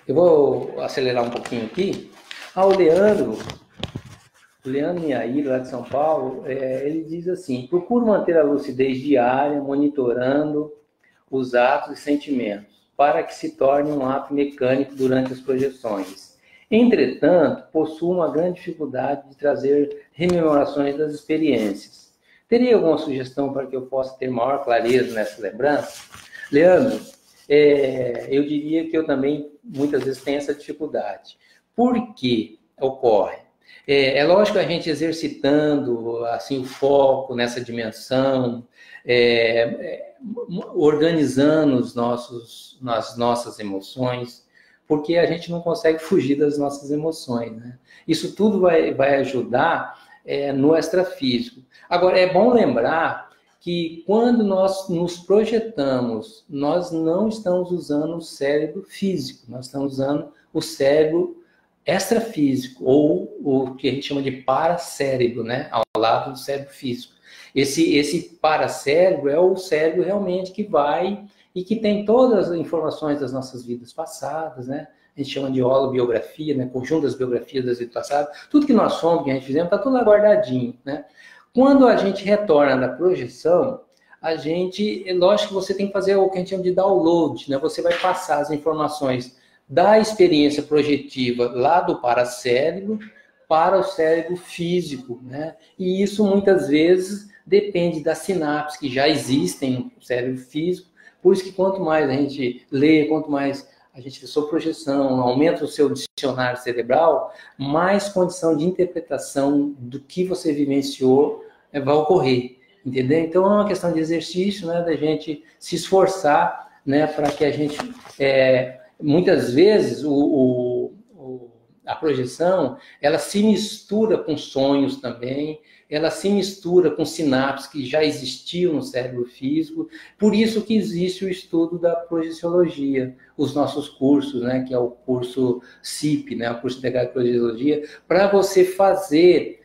Eu vou acelerar um pouquinho aqui. O Leandro Miaí, lá de São Paulo, ele diz assim: procuro manter a lucidez diária, monitorando os atos e sentimentos, para que se torne um ato mecânico durante as projeções. Entretanto, possuo uma grande dificuldade de trazer rememorações das experiências. Teria alguma sugestão para que eu possa ter maior clareza nessa lembrança? Leandro, eu diria que eu também, muitas vezes, tenho essa dificuldade. Por que ocorre? É lógico que a gente exercitando assim, o foco nessa dimensão, organizando as nossas emoções, porque a gente não consegue fugir das nossas emoções, né? Isso tudo vai ajudar no extrafísico. Agora, é bom lembrar que quando nós nos projetamos, nós não estamos usando o cérebro físico, nós estamos usando o cérebro extrafísico, ou o que a gente chama de paracérebro, né, ao lado do cérebro físico. Esse paracérebro é o cérebro realmente que vai e que tem todas as informações das nossas vidas passadas, né? A gente chama de holobiografia, né? Conjunto das biografias das vidas passadas. Tudo que nós somos, que a gente fizemos, está tudo lá guardadinho, né? Quando a gente retorna da projeção, lógico que você tem que fazer o que a gente chama de download, né? Você vai passar as informações da experiência projetiva lá do paracérebro para o cérebro físico, né? E isso muitas vezes depende das sinapses que já existem no cérebro físico. Por isso que quanto mais a gente lê, quanto mais a gente sua projeção, aumenta o seu dicionário cerebral, mais condição de interpretação do que você vivenciou vai ocorrer, entendeu? Então é uma questão de exercício, né, da gente se esforçar, né, para que a gente, muitas vezes, a projeção, ela se mistura com sonhos também, ela se mistura com sinapses que já existiam no cérebro físico, por isso que existe o estudo da projeciologia, os nossos cursos, né, que é o curso CIP, né, o curso integrado de projeciologia, para você fazer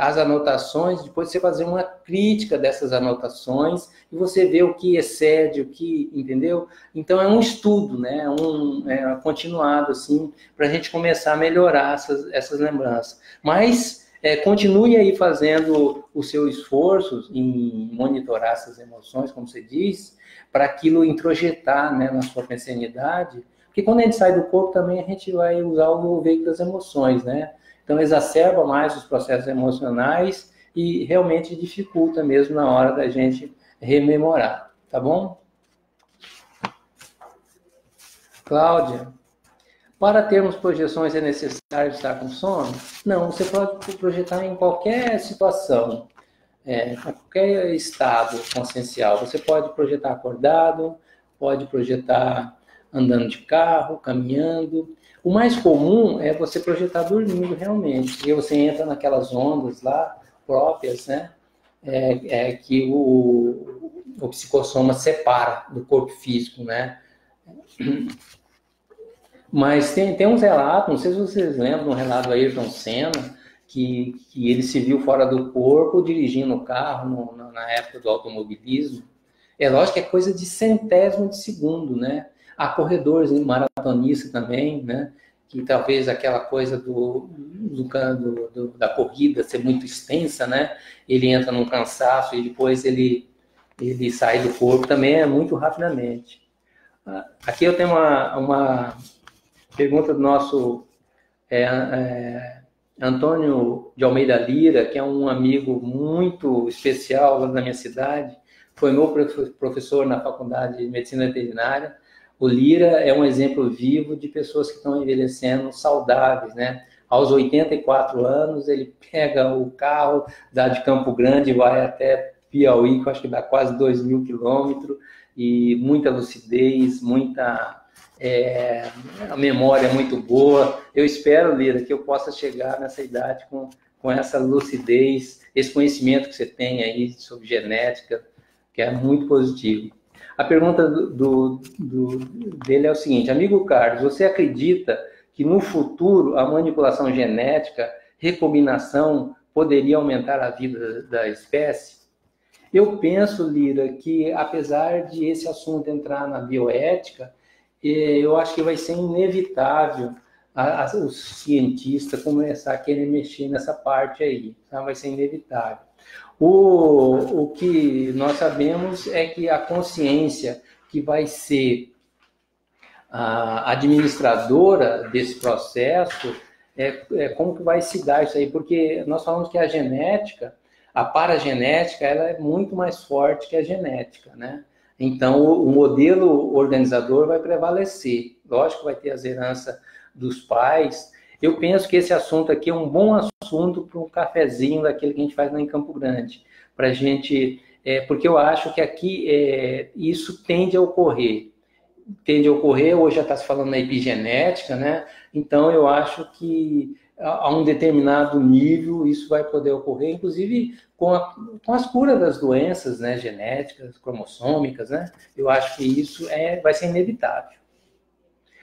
as anotações, depois você fazer uma crítica dessas anotações e você ver o que excede, o que, entendeu? Então é um estudo, né, continuado, assim, para a gente começar a melhorar essas lembranças. Mas continue aí fazendo o seu esforço em monitorar essas emoções, como você diz, para aquilo introjetar, né, na sua pensanidade, porque quando a gente sai do corpo também a gente vai usar o veículo das emoções, né? Então exacerba mais os processos emocionais e realmente dificulta mesmo na hora da gente rememorar, tá bom? Cláudia, para termos projeções é necessário estar com sono? Não, você pode projetar em qualquer situação, em qualquer estado consciencial. Você pode projetar acordado, pode projetar andando de carro, caminhando. O mais comum é você projetar dormindo realmente, porque você entra naquelas ondas lá próprias, né? Que o psicossoma separa do corpo físico, né? Mas tem uns relatos, não sei se vocês lembram, um relato do Ayrton Senna, que ele se viu fora do corpo dirigindo o carro na época do automobilismo. É lógico que é coisa de centésimo de segundo, né? Há corredores maratonistas também, né? Que talvez aquela coisa da corrida ser muito extensa, né? Ele entra num cansaço e depois ele sai do corpo também muito rapidamente. Aqui eu tenho uma pergunta do nosso Antônio de Almeida Lira, que é um amigo muito especial da minha cidade, foi meu professor na Faculdade de Medicina Veterinária. O Lira é um exemplo vivo de pessoas que estão envelhecendo saudáveis, né? Aos 84 anos, ele pega o carro, dá de Campo Grande, vai até Piauí, que eu acho que dá quase 2.000 quilômetros, e muita lucidez, a memória é muito boa. Eu espero, Lira, que eu possa chegar nessa idade com essa lucidez, esse conhecimento que você tem aí sobre genética, que é muito positivo. A pergunta dele é o seguinte: amigo Carlos, você acredita que no futuro a manipulação genética, recombinação, poderia aumentar a vida da espécie? Eu penso, Lira, que apesar de esse assunto entrar na bioética, eu acho que vai ser inevitável os cientistas começar a querer mexer nessa parte aí, tá? Vai ser inevitável. O que nós sabemos é que a consciência que vai ser a administradora desse processo, como que vai se dar isso aí? Porque nós falamos que a genética, a paragenética, ela é muito mais forte que a genética, né? Então, o modelo organizador vai prevalecer. Lógico que vai ter as heranças dos pais. Eu penso que esse assunto aqui é um bom assunto para um cafezinho daquele que a gente faz lá em Campo Grande. Para a gente... porque eu acho que aqui isso tende a ocorrer. Hoje já está se falando na epigenética, né? Então, eu acho que a um determinado nível isso vai poder ocorrer, inclusive com as curas das doenças, né, genéticas, cromossômicas, né? Eu acho que isso vai ser inevitável.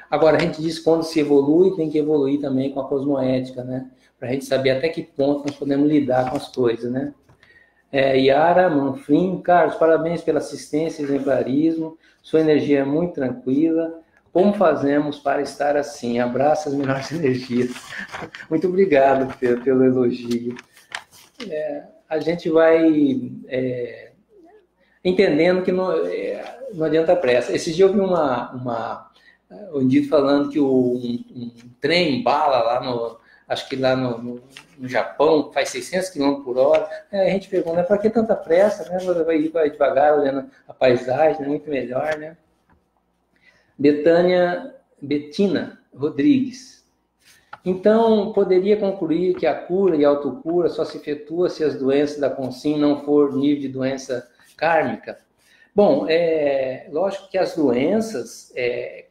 Agora, a gente diz que quando se evolui, tem que evoluir também com a cosmoética, né? Para a gente saber até que ponto nós podemos lidar com as coisas, né? Yara Manfrim, Carlos, parabéns pela assistência e exemplarismo. Sua energia é muito tranquila. Como fazemos para estar assim? Abraço as melhores energias. Muito obrigado pelo elogio. A gente vai entendendo que não adianta pressa. Esses dias eu vi um indivíduo falando que um trem bala lá acho que lá no Japão faz 600 km por hora. A gente pergunta, para que tanta pressa, né? Vai devagar, olhando a paisagem, é muito melhor, né? Betina Rodrigues. Então, poderia concluir que a cura e a autocura só se efetua se as doenças da consciência não for nível de doença kármica? Bom, lógico que as doenças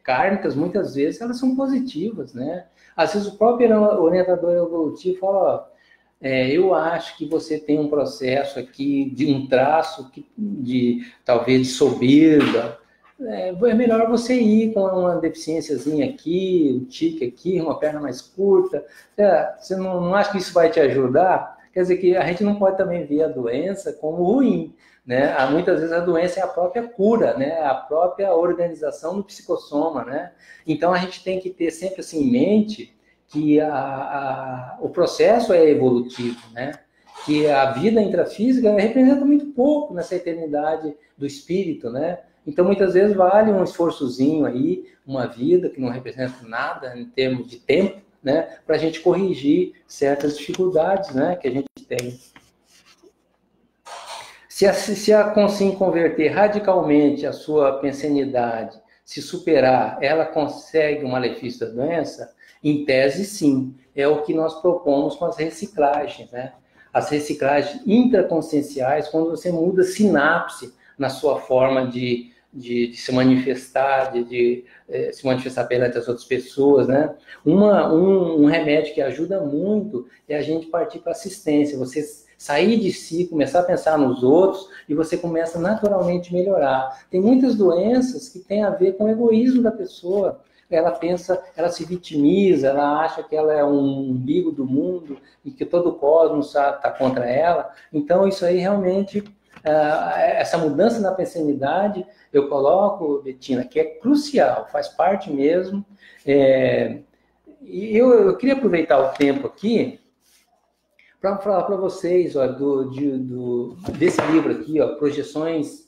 kármicas, muitas vezes, elas são positivas, né? Às vezes o próprio orientador evolutivo fala, eu acho que você tem um processo aqui de um traço talvez de soberba. É melhor você ir com uma deficiênciazinha aqui, um tique aqui, uma perna mais curta. Você não acha que isso vai te ajudar? Quer dizer que a gente não pode também ver a doença como ruim, né? Muitas vezes a doença é a própria cura, né? A própria organização do psicossoma, né? Então a gente tem que ter sempre assim em mente que o processo é evolutivo, né? Que a vida intrafísica representa muito pouco nessa eternidade do espírito, né? Então, muitas vezes, vale um esforçozinho aí, uma vida que não representa nada em termos de tempo, né? Para a gente corrigir certas dificuldades, né? Que a gente tem. Se a consciência converter radicalmente a sua pensenidade, se superar, ela consegue o malefício da doença? Em tese, sim. É o que nós propomos com as reciclagens, né? As reciclagens intraconscienciais, quando você muda sinapse na sua forma de se manifestar, de se manifestar perante as outras pessoas, né? Um remédio que ajuda muito é a gente partir para assistência, você sair de si, começar a pensar nos outros e você começa naturalmente a melhorar. Tem muitas doenças que têm a ver com o egoísmo da pessoa. Ela pensa, ela se vitimiza, ela acha que ela é um umbigo do mundo e que todo o cosmos está contra ela. Então, isso aí realmente, essa mudança na pensenidade, eu coloco, Betina, que é crucial, faz parte mesmo. E eu queria aproveitar o tempo aqui para falar para vocês, ó, desse livro aqui, ó, Projeções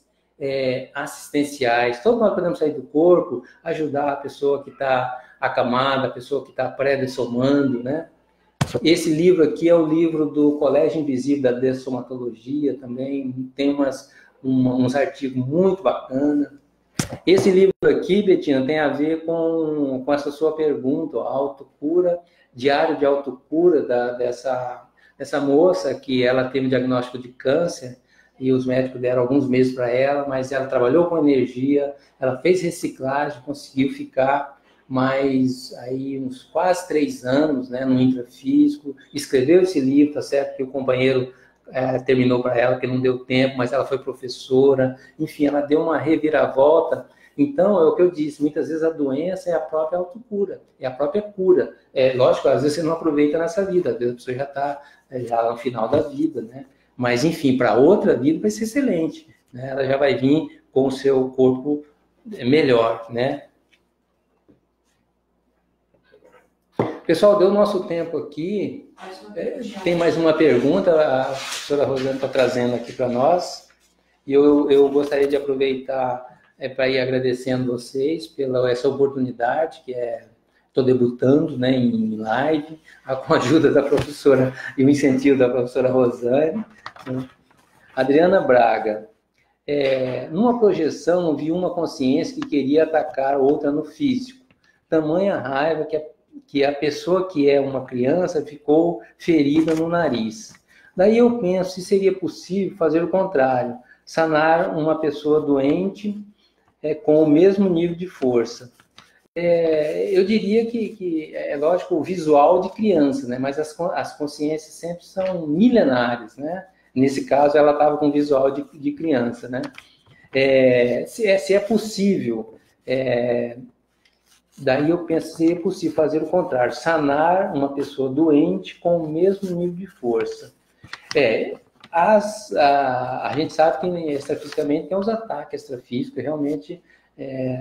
Assistenciais. Todos nós podemos sair do corpo, ajudar a pessoa que está acamada, a pessoa que está pré-dessomando, né? Esse livro aqui é o livro do Colégio Invisível da Dessomatologia, também tem uns artigos muito bacanas. Esse livro aqui, Betina, tem a ver com essa sua pergunta, a autocura, diário de autocura dessa moça que ela teve um diagnóstico de câncer e os médicos deram alguns meses para ela, mas ela trabalhou com energia, ela fez reciclagem, conseguiu ficar mais aí uns quase 3 anos, né, no intrafísico, escreveu esse livro, tá certo que o companheiro terminou para ela, porque não deu tempo, mas ela foi professora, enfim, ela deu uma reviravolta. Então, é o que eu disse, muitas vezes a doença é a própria autocura, é a própria cura. Lógico, às vezes você não aproveita nessa vida, às vezes a pessoa já está já no final da vida, né? Mas, enfim, para outra vida vai ser excelente, né? Ela já vai vir com o seu corpo melhor, né? Pessoal, deu nosso tempo aqui. Tem mais uma pergunta, a professora Rosana está trazendo aqui para nós. E eu gostaria de aproveitar para ir agradecendo vocês pela essa oportunidade, que estou debutando, né, em live, com a ajuda da professora e o incentivo da professora Rosane. Adriana Braga. Numa projeção, vi uma consciência que queria atacar outra no físico. Tamanha raiva que a pessoa que é uma criança ficou ferida no nariz. Daí eu penso se seria possível fazer o contrário, sanar uma pessoa doente com o mesmo nível de força. Eu diria que é lógico o visual de criança, né? Mas as consciências sempre são milenares, né? Nesse caso, ela estava com visual de criança, né? Se é possível Daí eu penso se é possível fazer o contrário, sanar uma pessoa doente com o mesmo nível de força. A gente sabe que extrafisicamente tem os ataques extrafísicos, realmente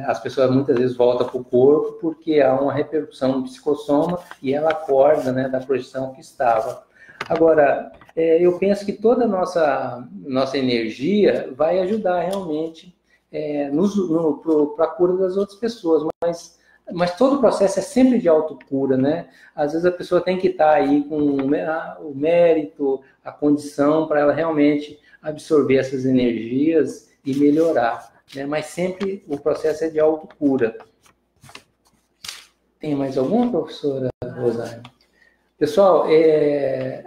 as pessoas muitas vezes voltam para o corpo porque há uma repercussão no psicossoma e ela acorda, né, da projeção que estava. Agora, eu penso que toda a nossa energia vai ajudar realmente para a cura das outras pessoas, mas todo o processo é sempre de autocura, né? Às vezes a pessoa tem que estar aí com o mérito, a condição para ela realmente absorver essas energias e melhorar, né? Mas sempre o processo é de autocura. Tem mais alguma, professora Rosane? Pessoal,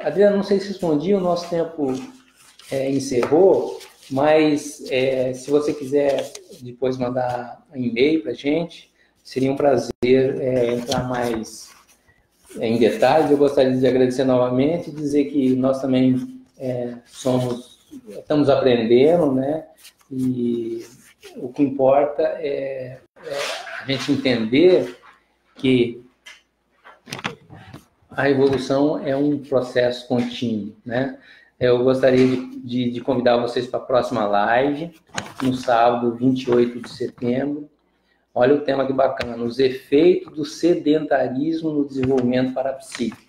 Adriana, não sei se respondi, o nosso tempo encerrou, mas se você quiser depois mandar um e-mail para a gente, seria um prazer entrar mais em detalhes. Eu gostaria de agradecer novamente e dizer que nós também estamos aprendendo, né? E o que importa é a gente entender que a evolução é um processo contínuo, né? Eu gostaria de convidar vocês para a próxima live, no sábado, 28 de setembro. Olha o tema que bacana, os efeitos do sedentarismo no desenvolvimento parapsíquico.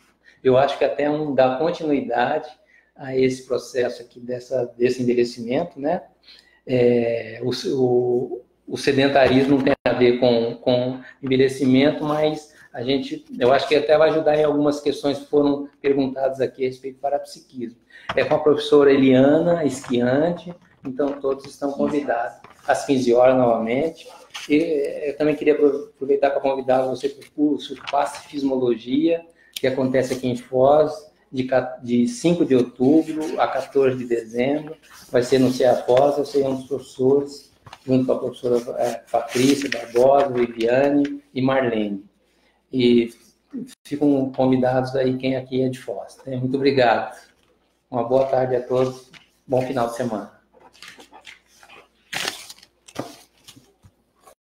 Eu acho que até dá continuidade a esse processo aqui desse envelhecimento, né? O sedentarismo não tem a ver com envelhecimento, mas eu acho que até vai ajudar em algumas questões que foram perguntadas aqui a respeito do parapsiquismo. É com a professora Eliana Esquiante, então todos estão convidados às 15 horas novamente. E eu também queria aproveitar para convidar você para o curso Pacifismologia, que acontece aqui em Foz, de 5 de outubro a 14 de dezembro. Vai ser no CEAFOS, eu serei um dos professores, junto com a professora Patrícia Barbosa, Viviane e Marlene. E ficam convidados aí quem aqui é de Foz. Muito obrigado. Uma boa tarde a todos. Bom final de semana.